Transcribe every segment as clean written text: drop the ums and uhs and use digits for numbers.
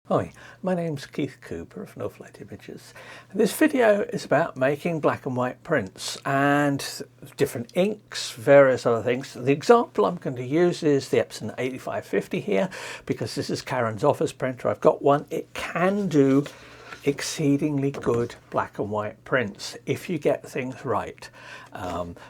Hi, my name's Keith Cooper of Neutrality Images. This video is about making black and white prints and different inks, various other things. The example I'm going to use is the Epson 8550 here because this is Karen's office printer. I've got one. It can do exceedingly good black and white prints if you get things right.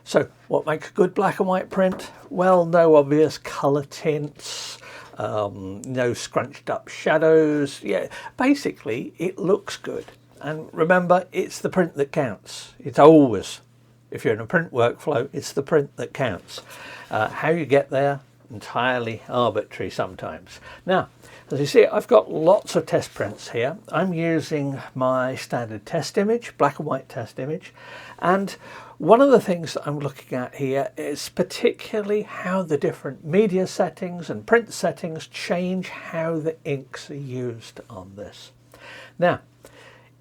So what makes a good black and white print? Well, no obvious color tints, no scrunched up shadows. Yeah, basically it looks good. And remember, it's the print that counts. It's always, if you're in a print workflow, it's the print that counts. How you get there, entirely arbitrary sometimes. Now, as you see, I've got lots of test prints here. I'm using my standard test image, black and white test image. And one of the things that I'm looking at here is particularly how the different media settings and print settings change how the inks are used on this. Now,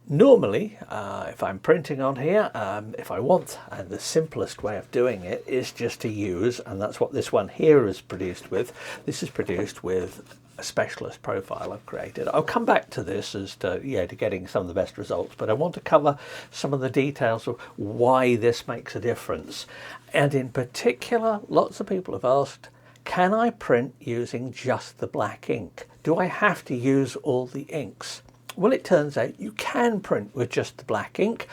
normally, if I'm printing on here, if I want, and the simplest way of doing it is just to use, and that's what this one here is produced with. This is produced with a specialist profile I've created. I'll come back to this as to, to getting some of the best results, but I want to cover some of the details of why this makes a difference. And in particular, lots of people have asked, can I print using just the black ink? Do I have to use all the inks? Well, it turns out you can print with just the black ink,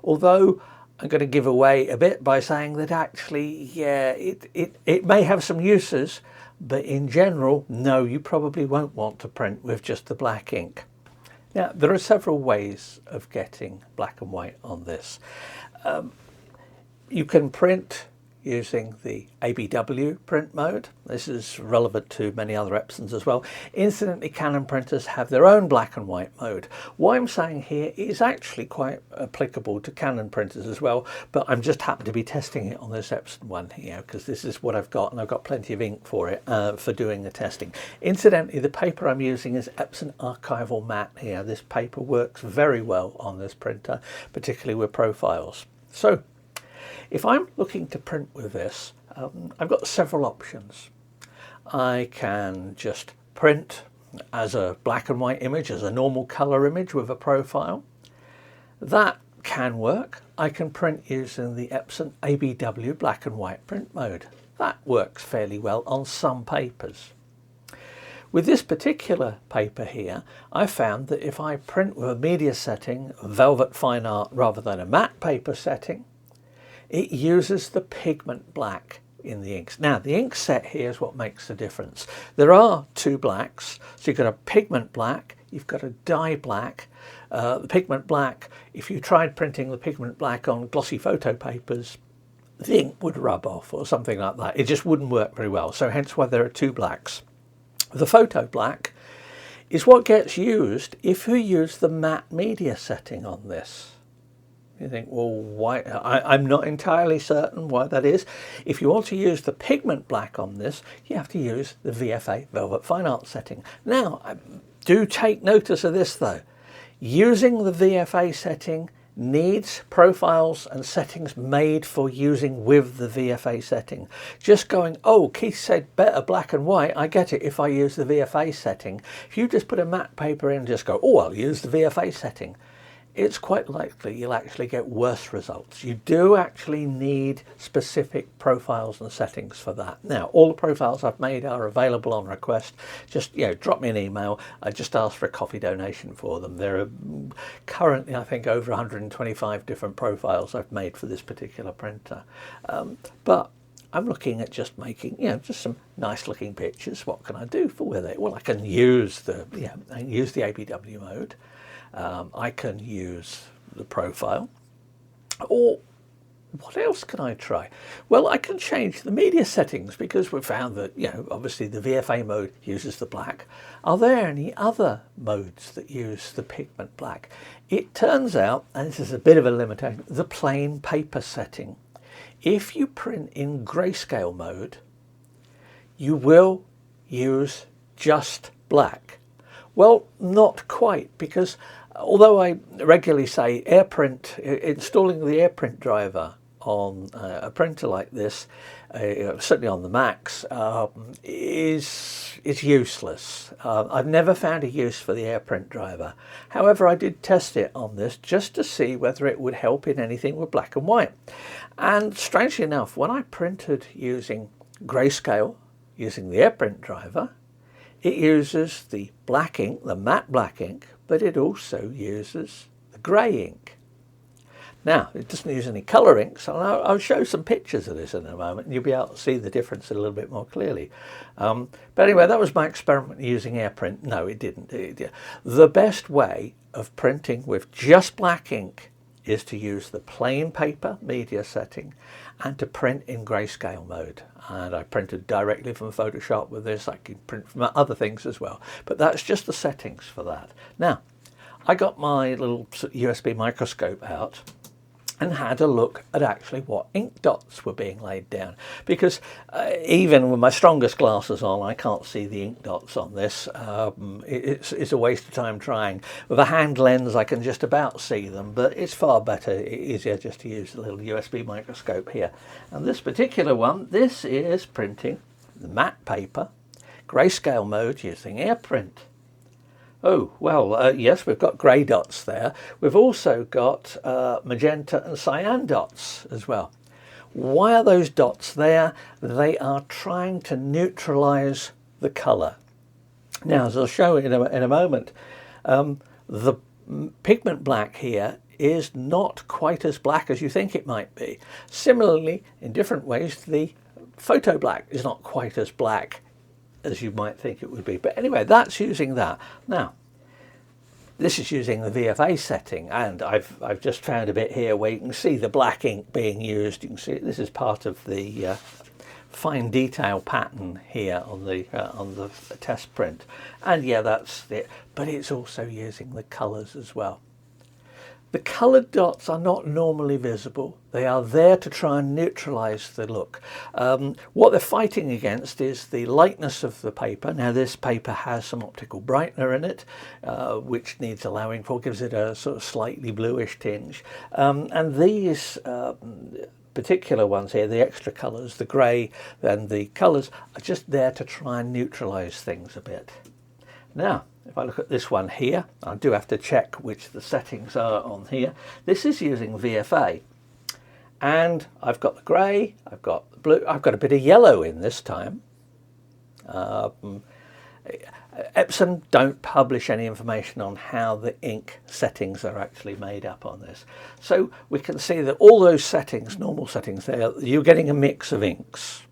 although I'm going to give away a bit by saying that actually, it may have some uses, but in general, no, you probably won't want to print with just the black ink. Now, there are several ways of getting black and white on this. You can print using the ABW print mode. This is relevant to many other Epsons as well. Incidentally, Canon printers have their own black and white mode. What I'm saying here is actually quite applicable to Canon printers as well, but I'm just happen to be testing it on this Epson one here because this is what I've got, and I've got plenty of ink for it for doing the testing. Incidentally, the paper I'm using is Epson Archival Matte here. This paper works very well on this printer, particularly with profiles. So, if I'm looking to print with this, I've got several options. I can just print as a black and white image, as a normal color image with a profile. That can work. I can print using the Epson ABW black and white print mode. That works fairly well on some papers. With this particular paper here, I found that if I print with a media setting, velvet fine art rather than a matte paper setting, it uses the pigment black in the inks. Now, the ink set here is what makes the difference. There are two blacks. So you've got a pigment black, you've got a dye black. The pigment black, if you tried printing the pigment black on glossy photo papers, the ink would rub off or something like that. It just wouldn't work very well. So hence why there are two blacks. The photo black is what gets used if you use the matte media setting on this. You think, well, why? I'm not entirely certain why that is. If you want to use the pigment black on this, you have to use the VFA Velvet Fine Art setting. Now, do take notice of this though. Using the VFA setting needs profiles and settings made for using with the VFA setting. Just going, oh, Keith said better black and white, I get it if I use the VFA setting. If you just put a matte paper in and just go, oh, I'll use the VFA setting, it's quite likely you'll actually get worse results. You do actually need specific profiles and settings for that. Now, all the profiles I've made are available on request. Just, drop me an email. I just asked for a coffee donation for them. There are currently, I think, over 125 different profiles I've made for this particular printer. But I'm looking at just making, just some nice looking pictures. What can I do with it? Well, I can use the ABW mode. I can use the profile, or what else can I try? Well, I can change the media settings because we've found that, obviously the VFA mode uses the black. Are there any other modes that use the pigment black? It turns out, and this is a bit of a limitation, the plain paper setting. If you print in grayscale mode, you will use just black. Well, not quite, because although I regularly say installing the AirPrint driver on a printer like this, certainly on the Macs, is useless. I've never found a use for the AirPrint driver. However, I did test it on this just to see whether it would help in anything with black and white. And strangely enough, when I printed using grayscale, using the AirPrint driver, it uses the black ink, the matte black ink, but it also uses the grey ink. Now, it doesn't use any colour inks, and I'll show some pictures of this in a moment, and you'll be able to see the difference a little bit more clearly. But anyway, that was my experiment using AirPrint. No, it didn't. The best way of printing with just black ink is to use the plain paper media setting and to print in grayscale mode. And I printed directly from Photoshop with this. I can print from other things as well, but that's just the settings for that. Now, I got my little USB microscope out and had a look at actually what ink dots were being laid down, because even with my strongest glasses on, I can't see the ink dots on this. It's a waste of time trying. With a hand lens I can just about see them, but it's far better, easier just to use the little USB microscope here. And this particular one, this is printing the matte paper, grayscale mode using AirPrint. Oh, well, yes, we've got grey dots there. We've also got magenta and cyan dots as well. Why are those dots there? They are trying to neutralise the colour. Now, as I'll show in a moment, the pigment black here is not quite as black as you think it might be. Similarly, in different ways, the photo black is not quite as black as you might think it would be. But anyway, that's using that. Now, this is using the VFA setting, and I've just found a bit here where you can see the black ink being used. You can see this is part of the fine detail pattern here on the test print. And yeah, that's it. But it's also using the colours as well. The coloured dots are not normally visible. They are there to try and neutralise the look. What they're fighting against is the lightness of the paper. Now, this paper has some optical brightener in it, which needs allowing for, gives it a sort of slightly bluish tinge. And these particular ones here, the extra colours, the grey and the colours, are just there to try and neutralise things a bit. Now, if I look at this one here, I do have to check which the settings are on here. This is using VFA, and I've got the grey, I've got the blue, I've got a bit of yellow in this time. Epson don't publish any information on how the ink settings are actually made up on this. So we can see that all those settings, normal settings there, you're getting a mix of inks.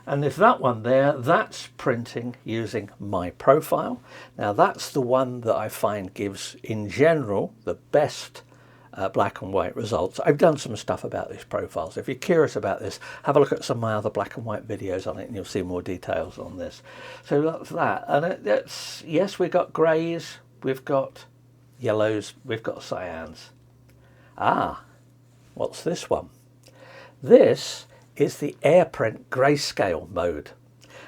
And if that one there, that's printing using my profile. Now that's the one that I find gives, in general, the best black and white results. I've done some stuff about these profiles. If you're curious about this, have a look at some of my other black and white videos on it and you'll see more details on this. So that's that. And that's, yes, we've got greys, we've got yellows, we've got cyans. Ah, what's this one? This is the AirPrint grayscale mode,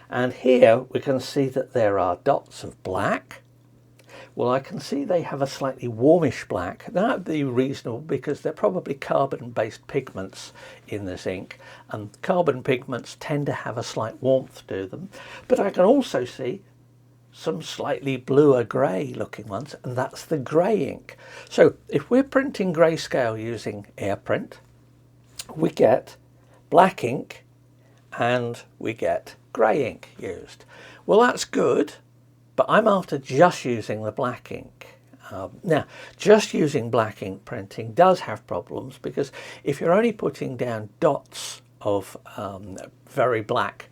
and here we can see that there are dots of black. Well, I can see they have a slightly warmish black. That would be reasonable because they're probably carbon-based pigments in this ink, and carbon pigments tend to have a slight warmth to them. But I can also see some slightly bluer grey looking ones, and that's the grey ink. So if we're printing grayscale using AirPrint, we get black ink and we get grey ink used. Well, that's good, but I'm after just using the black ink. Now, just using black ink printing does have problems, because if you're only putting down dots of very black,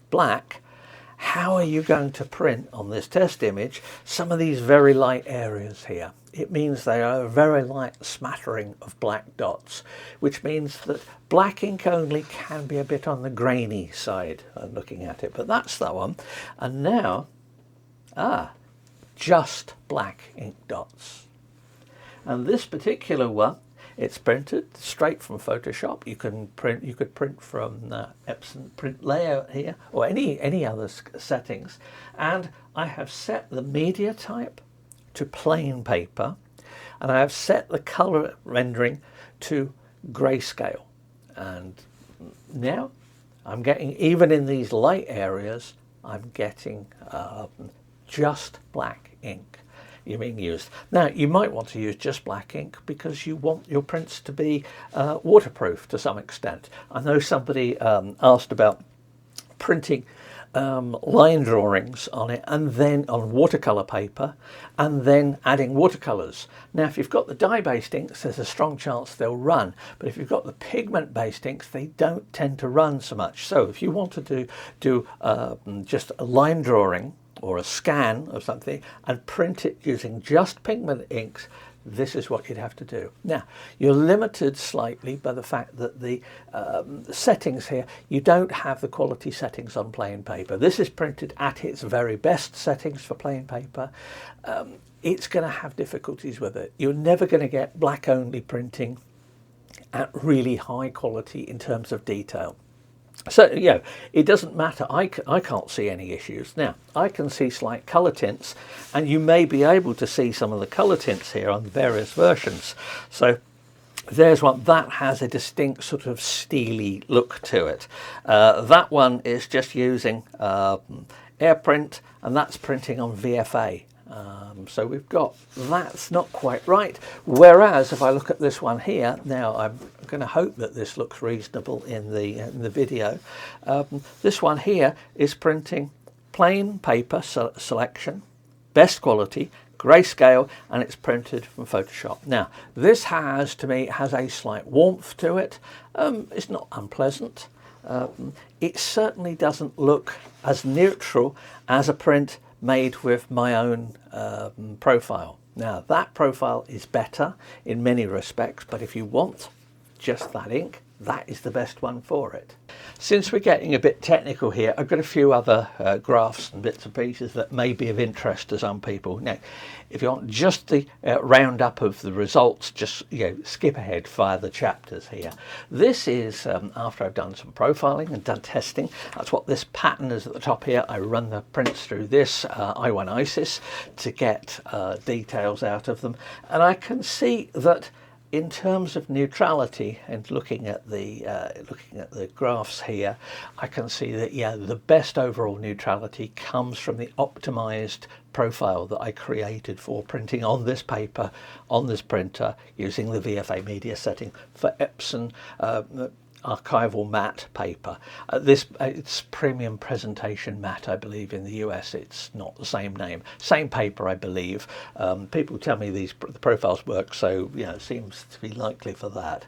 how are you going to print on this test image some of these very light areas here? It means they are a very light smattering of black dots, which means that black ink only can be a bit on the grainy side looking at it. But that's that one. And now, just black ink dots. And this particular one, it's printed straight from Photoshop. You could print from Epson print layout here, or any other settings. And I have set the media type to plain paper, and I have set the color rendering to grayscale. And now I'm getting, even in these light areas, I'm getting just black ink being used. Now, you might want to use just black ink because you want your prints to be waterproof to some extent. I know somebody asked about printing line drawings on it, and then on watercolor paper, and then adding watercolors. Now, if you've got the dye-based inks, there's a strong chance they'll run, but if you've got the pigment-based inks, they don't tend to run so much. So if you want to do just a line drawing or a scan of something and print it using just pigment inks, this is what you'd have to do. Now, you're limited slightly by the fact that the settings here, you don't have the quality settings on plain paper. This is printed at its very best settings for plain paper. It's going to have difficulties with it. You're never going to get black only printing at really high quality in terms of detail. So, it doesn't matter. I can't see any issues. Now, I can see slight colour tints, and you may be able to see some of the colour tints here on various versions. So there's one that has a distinct sort of steely look to it. That one is just using AirPrint, and that's printing on VFA. So we've got, that's not quite right. Whereas if I look at this one here, now I'm going to hope that this looks reasonable in the video. This one here is printing plain paper selection, best quality, grayscale, and it's printed from Photoshop. Now, this has, to me, has a slight warmth to it. It's not unpleasant. It certainly doesn't look as neutral as a print made with my own profile. Now, that profile is better in many respects, but if you want just that ink, that is the best one for it. Since we're getting a bit technical here, I've got a few other graphs and bits and pieces that may be of interest to some people. Now, if you want just the roundup of the results, just skip ahead via the chapters here. This is after I've done some profiling and done testing. That's what this pattern is at the top here. I run the prints through this i1 ISIS to get details out of them, and I can see that in terms of neutrality, and looking at the graphs here, I can see that the best overall neutrality comes from the optimized profile that I created for printing on this paper, on this printer, using the VFA media setting for Epson archival matte paper. It's premium presentation matte, I believe. In the US it's not the same name, same paper, I believe. People tell me the profiles work, so it seems to be likely for that.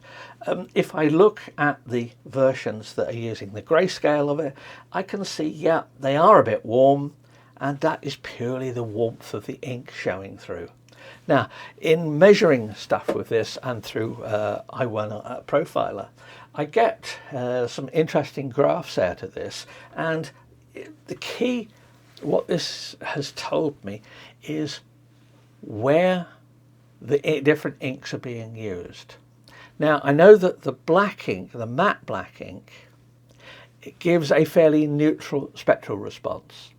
If I look at the versions that are using the grayscale of it, I can see they are a bit warm, and that is purely the warmth of the ink showing through. Now, in measuring stuff with this and through i1 Profiler, I get some interesting graphs out of this, and the key, what this has told me, is where the different inks are being used. Now, I know that the black ink, the matte black ink, it gives a fairly neutral spectral response.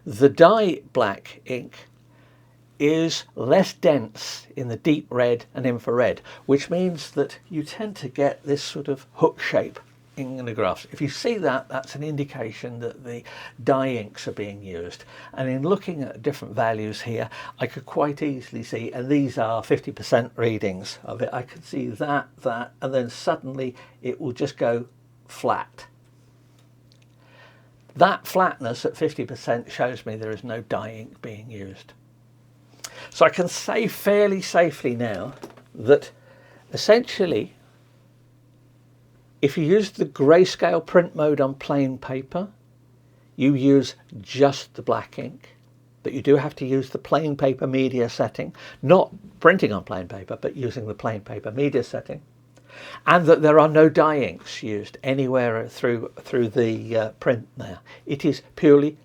The dye black ink is less dense in the deep red and infrared, which means that you tend to get this sort of hook shape in the graphs. If you see that, that's an indication that the dye inks are being used. And in looking at different values here, I could quite easily see, and these are 50% readings of it, I could see that, and then suddenly it will just go flat. That flatness at 50% shows me there is no dye ink being used. So I can say fairly safely now that essentially, if you use the grayscale print mode on plain paper, you use just the black ink, but you do have to use the plain paper media setting, not printing on plain paper, but using the plain paper media setting, and that there are no dye inks used anywhere through the print there. It is purely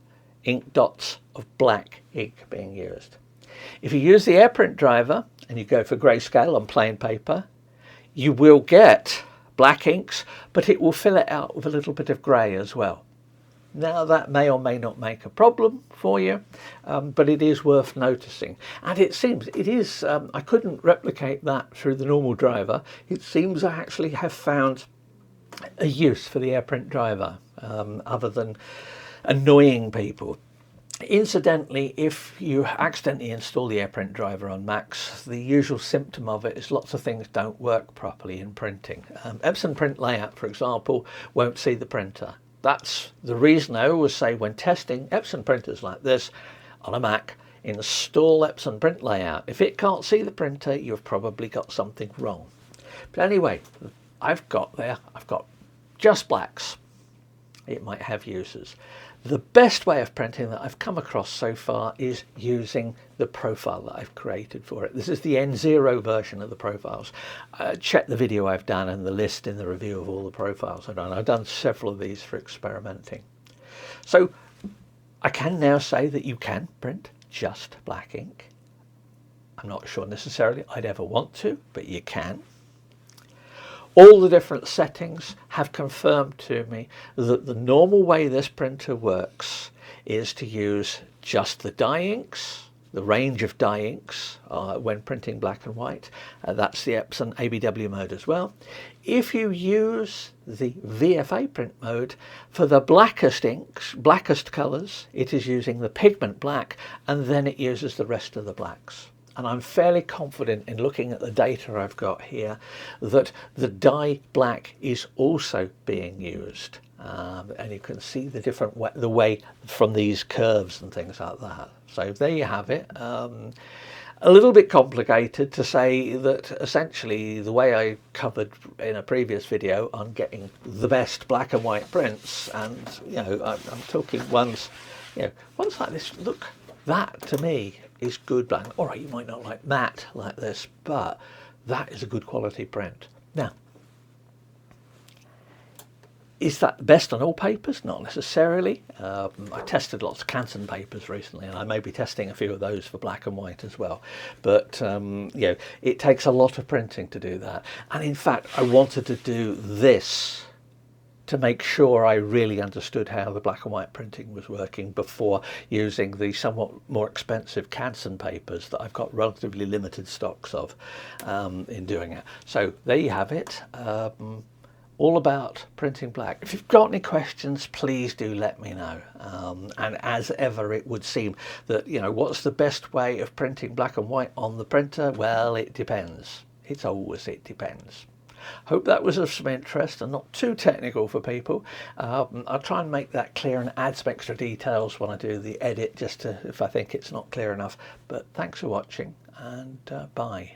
ink dots of black ink being used. If you use the AirPrint driver and you go for grayscale on plain paper, you will get black inks, but it will fill it out with a little bit of grey as well. Now that may or may not make a problem for you, but it is worth noticing. And it seems it is, I couldn't replicate that through the normal driver. It seems I actually have found a use for the AirPrint driver, other than annoying people. Incidentally, if you accidentally install the AirPrint driver on Macs, the usual symptom of it is lots of things don't work properly in printing. Epson print layout, for example, won't see the printer. That's the reason I always say when testing Epson printers like this on a Mac, install Epson print layout. If it can't see the printer, you've probably got something wrong. But anyway, I've got just blacks. It might have uses. The best way of printing that I've come across so far is using the profile that I've created for it. This is the N0 version of the profiles. Check the video I've done and the list in the review of all the profiles I've done. I've done several of these for experimenting. So I can now say that you can print just black ink. I'm not sure necessarily I'd ever want to, but you can. All the different settings have confirmed to me that the normal way this printer works is to use just the dye inks, the range of dye inks when printing black and white. That's the Epson ABW mode as well. If you use the VFA print mode for the blackest inks, blackest colours, it is using the Pigment black, and then it uses the rest of the blacks. And I'm fairly confident in looking at the data I've got here that the dye black is also being used. And you can see the way from these curves and things like that. So there you have it. A little bit complicated to say that essentially the way I covered in a previous video on getting the best black and white prints, and I'm talking ones like this. Look, that to me is good black. All right, you might not like matte like this, but that is a good quality print. Now, is that the best on all papers? Not necessarily. I tested lots of Canson papers recently, and I may be testing a few of those for black and white as well. But it takes a lot of printing to do that. And in fact, I wanted to do this to make sure I really understood how the black and white printing was working before using the somewhat more expensive Canson papers that I've got relatively limited stocks of in doing it. So there you have it. All about printing black. If you've got any questions, please do let me know. And as ever, it would seem that, what's the best way of printing black and white on the printer? Well, it depends. It depends. Hope that was of some interest and not too technical for people. I'll try and make that clear and add some extra details when I do the edit, if I think it's not clear enough. But thanks for watching, and bye.